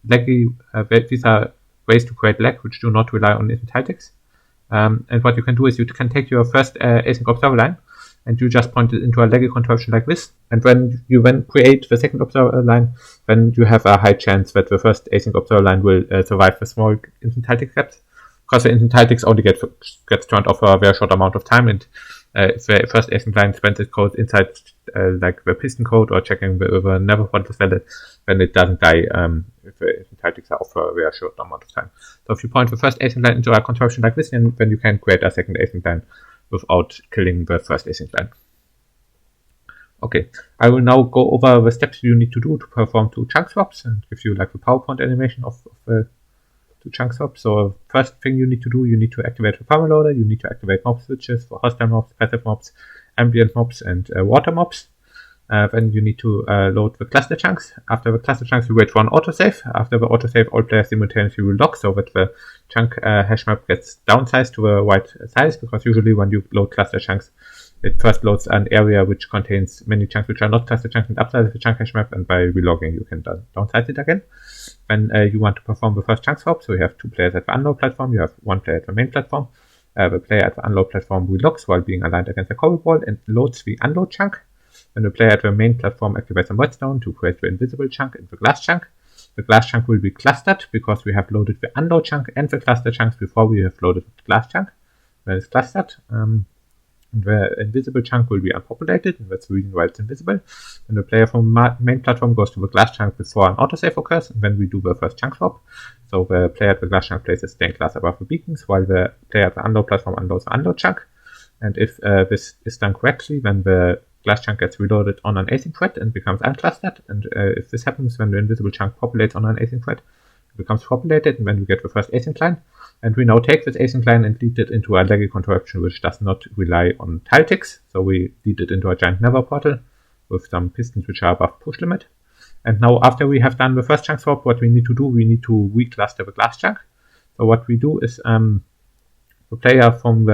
S1: these are ways to create lag which do not rely on instantfalling. And what you can do is you can take your first async observer line, and you just point it into a leggy contraption like this. And when you create the second observer line, then you have a high chance that the first async observer line will survive the small instantfalling steps, because the instantfalling only gets turned off for a very short amount of time, and if the first async line spends its code inside like the piston code or checking the Nether portal is valid, then it doesn't die if the instantfalling are off for a very short amount of time. So if you point the first async line into a contraption like this, then you can create a second async line without killing the first async line. Okay, I will now go over the steps you need to do to perform two chunk swaps and give you like the PowerPoint animation of the two chunk swaps. So first thing you need to do, you need to activate the power loader. You need to activate mob switches for hostile mobs, passive mobs, ambient mobs, and water mobs. Then you need to load the cluster chunks. After the cluster chunks, you wait for an autosave. After the autosave, all players simultaneously will lock so that the chunk hash map gets downsized to the right size, because usually when you load cluster chunks, it first loads an area which contains many chunks which are not cluster chunks and upsize the chunk hash map, and by relogging you can downsize it again. When you want to perform the first chunk swap, so you have two players at the unload platform, you have one player at the main platform. The player at the unload platform relogs while being aligned against the cobble wall and loads the unload chunk. When the player at the main platform activates a redstone to create the invisible chunk and the glass chunk will be clustered because we have loaded the unload chunk and the cluster chunks before we have loaded the glass chunk. When it's clustered, the invisible chunk will be unpopulated, and that's the reason why it's invisible. When the player from main platform goes to the glass chunk before an autosave occurs, and then we do the first chunk swap. So the player at the glass chunk places stained glass above the beacons, while the player at the unload platform unloads the unload chunk. And if this is done correctly, then the glass chunk gets reloaded on an async thread and becomes unclustered. And if this happens when the invisible chunk populates on an async thread, it becomes populated, and then we get the first async line. And we now take this async line and lead it into a leggy contraption which does not rely on tilts. So we lead it into a giant Nether portal with some pistons which are above push limit. And now after we have done the first chunk swap, what we need to do, we need to recluster the glass chunk. So what we do is the player from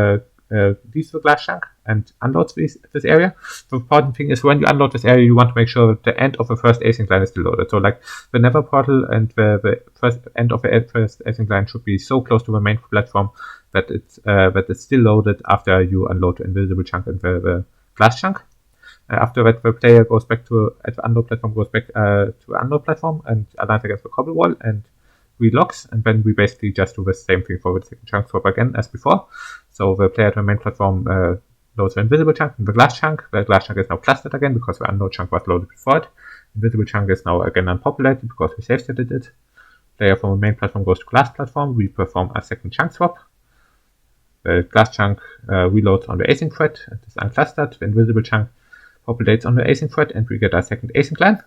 S1: leaves the glass chunk and unloads this area. The important thing is when you unload this area, you want to make sure that the end of the first async line is still loaded. So like the Nether portal and the first end of the first async line should be so close to the main platform that it's still loaded after you unload the invisible chunk and the glass chunk. After that, the player goes back to the unload platform, and aligns against the cobble wall and relogs, and then we basically just do the same thing for the second chunk swap again as before. So the player at the main platform loads the invisible chunk and the glass chunk. The glass chunk is now clustered again because the unload chunk was loaded before it. Invisible chunk is now again unpopulated because we safe stated it. Player from the main platform goes to glass platform. We perform a second chunk swap. The glass chunk reloads on the async thread and is unclustered. The invisible chunk populates on the async thread, and we get a second async line.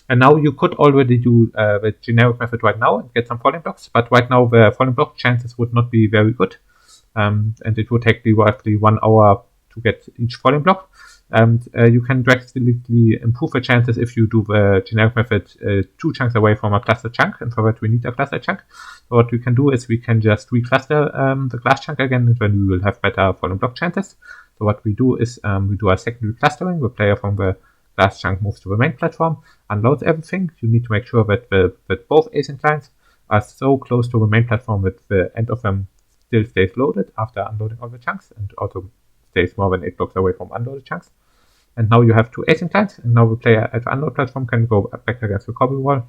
S1: And now you could already do the generic method right now and get some falling blocks, but right now the falling block chances would not be very good, and it would take roughly 1 hour to get each falling block. And you can drastically improve the chances if you do the generic method 2 chunks away from a cluster chunk, and for that we need a cluster chunk. So what we can do is we can just recluster the glass chunk again, and then we will have better falling block chances. So what we do is we do a secondary clustering. The player from the glass chunk moves to the main platform, unloads everything. You need to make sure that that both async clients are so close to the main platform that the end of them still stays loaded after unloading all the chunks, and also stays more than 8 blocks away from unloaded chunks. And now you have 2 async clients, and now the player at the unload platform can go back against the cobble wall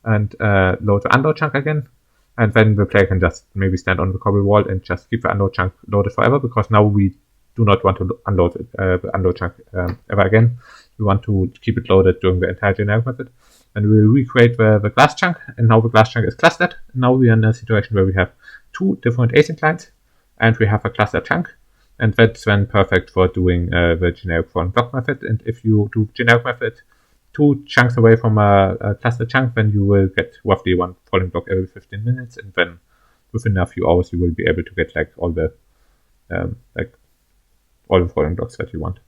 S1: and load the unload chunk again. And then the player can just maybe stand on the cobble wall and just keep the unload chunk loaded forever, because now we do not want to unload the unload chunk ever again. We want to keep it loaded during the entire generic method. And we will recreate the glass chunk, and now the glass chunk is clustered. Now we are in a situation where we have 2 different async clients, and we have a clustered chunk. And that's then perfect for doing the generic falling block method. And if you do generic method 2 chunks away from a clustered chunk, then you will get roughly 1 falling block every 15 minutes. And then within a few hours, you will be able to get all the falling blocks that you want.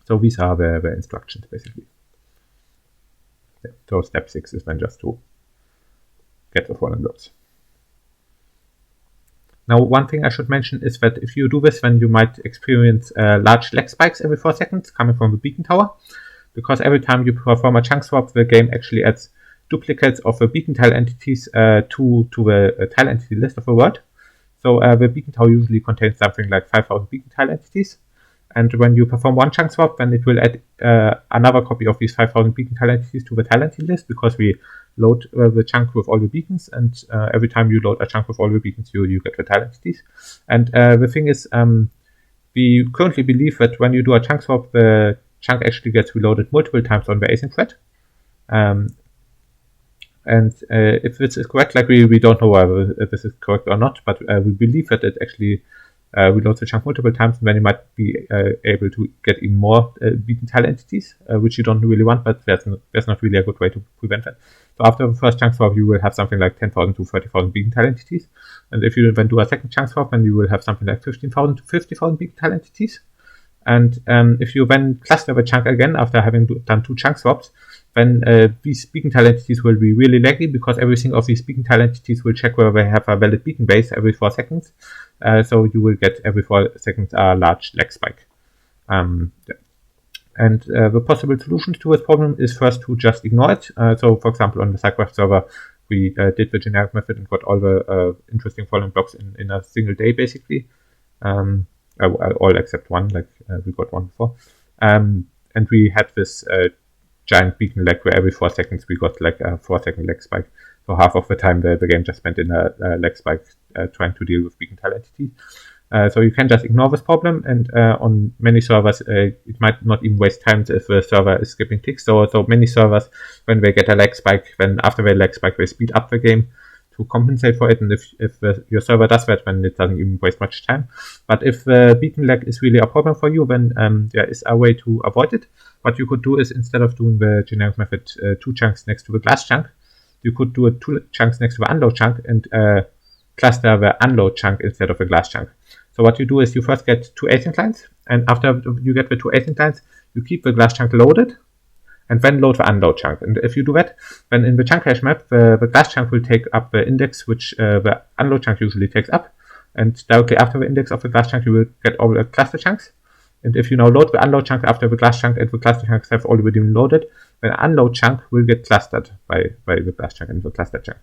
S1: So these are the instructions basically. Yeah, so step 6 is then just to get the falling blocks. Now, one thing I should mention is that if you do this, then you might experience large lag spikes every 4 seconds coming from the beacon tower, because every time you perform a chunk swap, the game actually adds duplicates of the beacon tile entities to the tile entity list of the world. So the beacon tower usually contains something like 5,000 beacon tile entities. And when you perform one chunk swap, then it will add another copy of these 5,000 beacon tile entities to the tile entity list, because we load the chunk with all the beacons, and every time you load a chunk with all the beacons, you get the tile entities. And the thing is, we currently believe that when you do a chunk swap, the chunk actually gets reloaded multiple times on the async thread. And if this is correct, we don't know whether this is correct or not, but we believe that it actually reloads the chunk multiple times, and then you might be able to get even more beacon tile entities, which you don't really want, but there's not really a good way to prevent that. So after the first chunk swap, you will have something like 10,000 to 30,000 beacon tile entities. And if you then do a second chunk swap, then you will have something like 15,000 to 50,000 beacon tile entities. And if you then cluster the chunk again after having done 2 chunk swaps, then these beacon tile entities will be really laggy, because every single of these beacon tile entities will check whether they have a valid beacon base every 4 seconds. So you will get every 4 seconds a large lag spike. And the possible solution to this problem is first to just ignore it. So for example, on the SideGraph server, we did the generic method and got all the interesting falling blocks in a single day, basically. All except one, we got one before. And we had this giant beacon lag where every 4 seconds we got a 4-second lag spike. So half of the time the game just spent in a lag spike trying to deal with beacon tile entities. So you can just ignore this problem, and on many servers it might not even waste time if the server is skipping ticks. So many servers, when they get a lag spike, then after the lag spike they speed up the game to compensate for it, and if your server does that, then it doesn't even waste much time. But if the beacon lag is really a problem for you, then there is a way to avoid it. What you could do is, instead of doing the generic method 2 chunks next to the glass chunk, you could do 2 chunks next to the unload chunk and cluster the unload chunk instead of the glass chunk. So what you do is you first get 2 async lines, and after you get the 2 async lines, you keep the glass chunk loaded, and then load the unload chunk. And if you do that, then in the chunk hash map, the glass chunk will take up the index which the unload chunk usually takes up, and directly after the index of the glass chunk, you will get all the cluster chunks. And if you now load the unload chunk after the glass chunk and the cluster chunks have already been loaded, then the unload chunk will get clustered by the glass chunk and the cluster chunk.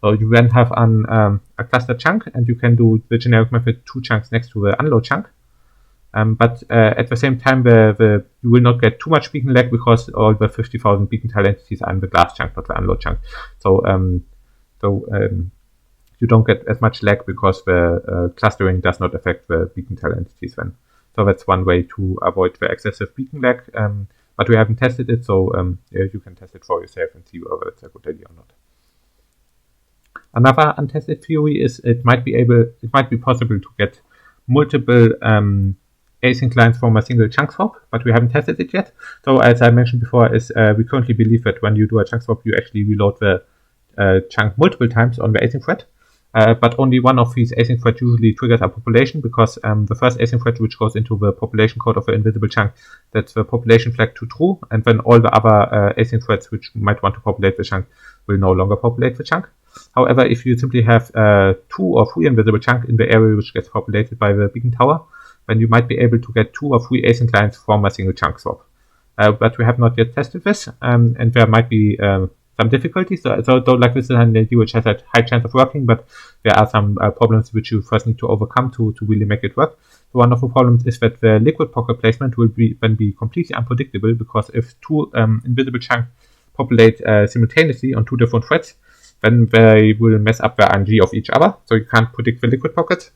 S1: So you then have a cluster chunk, and you can do the generic method 2 chunks next to the unload chunk. But at the same time, you will not get too much beacon lag, because all the 50,000 beacon tile entities are in the glass chunk, not the unload chunk. So you don't get as much lag, because the clustering does not affect the beacon tile entities then. So that's one way to avoid the excessive beacon lag. But we haven't tested it, so you can test it for yourself and see whether it's a good idea or not. Another untested theory is it might be possible to get multiple async lines from a single chunk swap, but we haven't tested it yet. So as I mentioned before, we currently believe that when you do a chunk swap, you actually reload the chunk multiple times on the async thread. But only one of these async threads usually triggers a population, because the first async thread which goes into the population code of the invisible chunk, that's the population flag to true, and then all the other async threads which might want to populate the chunk will no longer populate the chunk. However, if you simply have 2 or 3 invisible chunks in the area which gets populated by the beacon tower, when you might be able to get 2 or 3 async lines from a single chunk swap. But we have not yet tested this, and there might be some difficulties. So like this is an idea which has a high chance of working, but there are some problems which you first need to overcome to really make it work. So one of the problems is that the liquid pocket placement will be completely unpredictable, because if 2 invisible chunks populate simultaneously on 2 different threads, then they will mess up the RNG of each other. So you can't predict the liquid pockets.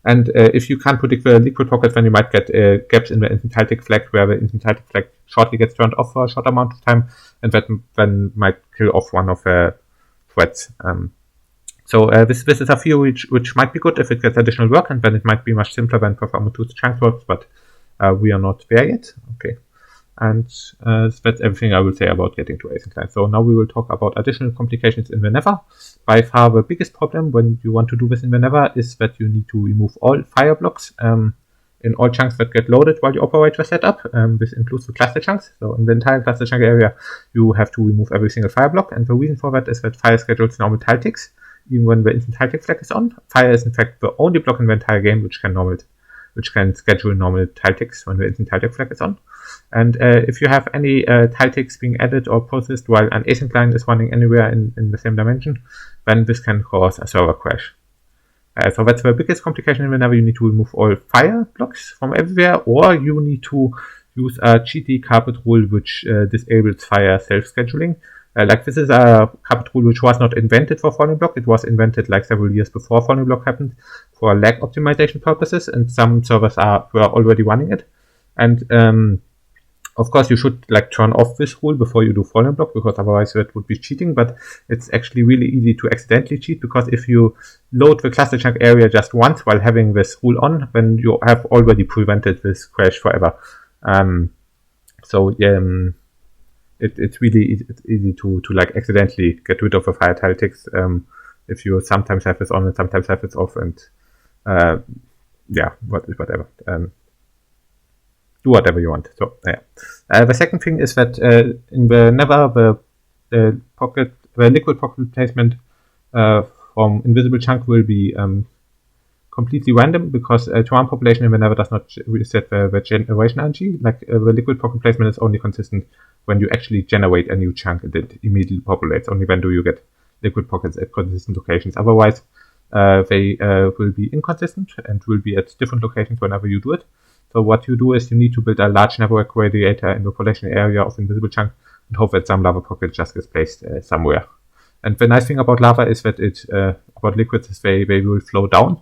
S1: And if you can't predict the liquid pockets, then you might get gaps in the instantfalling flag, where the instantfalling flag shortly gets turned off for a short amount of time, and that then might kill off one of the threads. So this is a theory which might be good if it gets additional work, and then it might be much simpler than performing 2 chunk swaps, but we are not there yet. Okay. And that's everything I will say about getting to async lines. So now we will talk about additional complications in the Nether. By far the biggest problem when you want to do this in the Nether is that you need to remove all fire blocks in all chunks that get loaded while you operate the setup. This includes the cluster chunks. So in the entire cluster chunk area, you have to remove every single fire block. And the reason for that is that fire schedules normal tile ticks, even when the instantfalling flag is on. Fire is in fact the only block in the entire game which can schedule normal tile ticks when the instantfalling flag is on. And if you have any tile ticks being added or processed while an async line is running anywhere in the same dimension, then this can cause a server crash. So that's the biggest complication whenever you need to remove all fire blocks from everywhere, or you need to use a cheaty carpet rule which disables fire self-scheduling. Like this is a carpet rule which was not invented for falling block. It was invented like several years before falling block happened for lag optimization purposes, and some servers were already running it. And of course, you should like turn off this rule before you do falling block, because otherwise that would be cheating. But it's actually really easy to accidentally cheat, because if you load the cluster chunk area just once while having this rule on, then you have already prevented this crash forever. It's really easy to like accidentally get rid of the fire tile ticks if you sometimes have this on and sometimes have this off, and whatever. Do whatever you want. So the second thing is that in the Nether, the liquid pocket placement from invisible chunk will be completely random, because to one population in the Nether does not reset the generation RNG. Like the liquid pocket placement is only consistent when you actually generate a new chunk and it immediately populates. Only then do you get liquid pockets at consistent locations. Otherwise, they will be inconsistent and will be at different locations whenever you do it. So what you do is you need to build a large network radiator in the population area of invisible chunk and hope that some lava pocket just gets placed somewhere. And the nice thing about lava is that about liquids is they will flow down,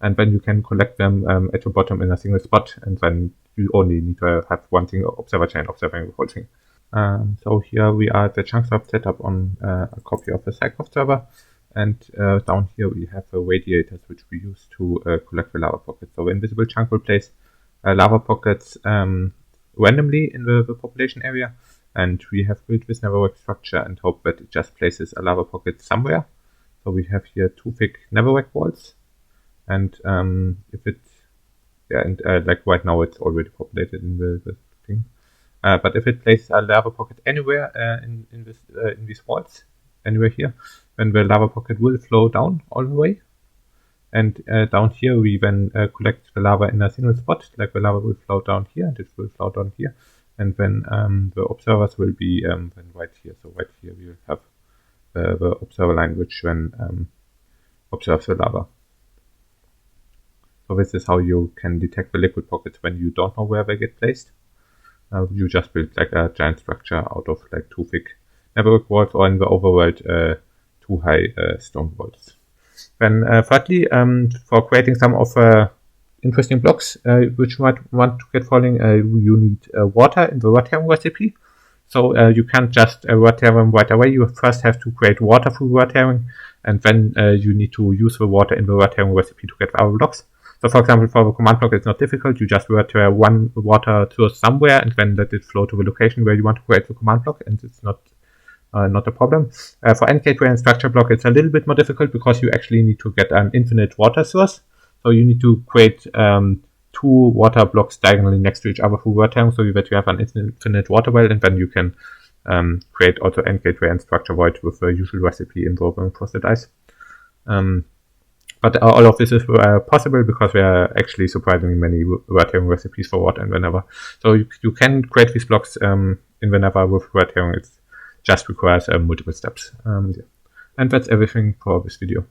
S1: and then you can collect them at the bottom in a single spot, and then you only need to have one single observer chain observing the whole thing. So here we are at the chunk swap setup on a copy of the Cyclops server, and down here we have the radiators which we use to collect the lava pockets. So the invisible chunk will place lava pockets randomly in the population area, and we have built this netherwork structure and hope that it just places a lava pocket somewhere. So we have here 2 thick netherwork walls, and like right now it's already populated in the thing. But if it places a lava pocket anywhere in these walls, anywhere here, then the lava pocket will flow down all the way. And down here we then collect the lava in a single spot. Like the lava will flow down here, and it will flow down here, and then the observers will be then right here. So right here we will have the observer line which then observes the lava. So this is how you can detect the liquid pockets when you don't know where they get placed. You just build like a giant structure out of like 2 thick netherwork walls, or in the overworld 2 high stone walls. Then thirdly, for creating some of interesting blocks which you might want to get falling, you need water in the Rotterdam recipe. So you can't just Rotterdam right away. You first have to create water through Rotterdam, and then you need to use the water in the Rotterdam recipe to get our blocks. So for example, for the command block, it's not difficult. You just one water source somewhere, and then let it flow to the location where you want to create the command block, and it's not a problem. For gateway and structure block, it's a little bit more difficult, because you actually need to get an infinite water source. So you need to create 2 water blocks diagonally next to each other through Rotterdam, so that you have an infinite water well, and then you can create also gateway and structure void with the usual recipe involving frosted ice. But all of this is possible because there are actually surprisingly many word tearing recipes for what and whenever. So you can create these blocks in whenever with word tearing. It just requires multiple steps. And that's everything for this video.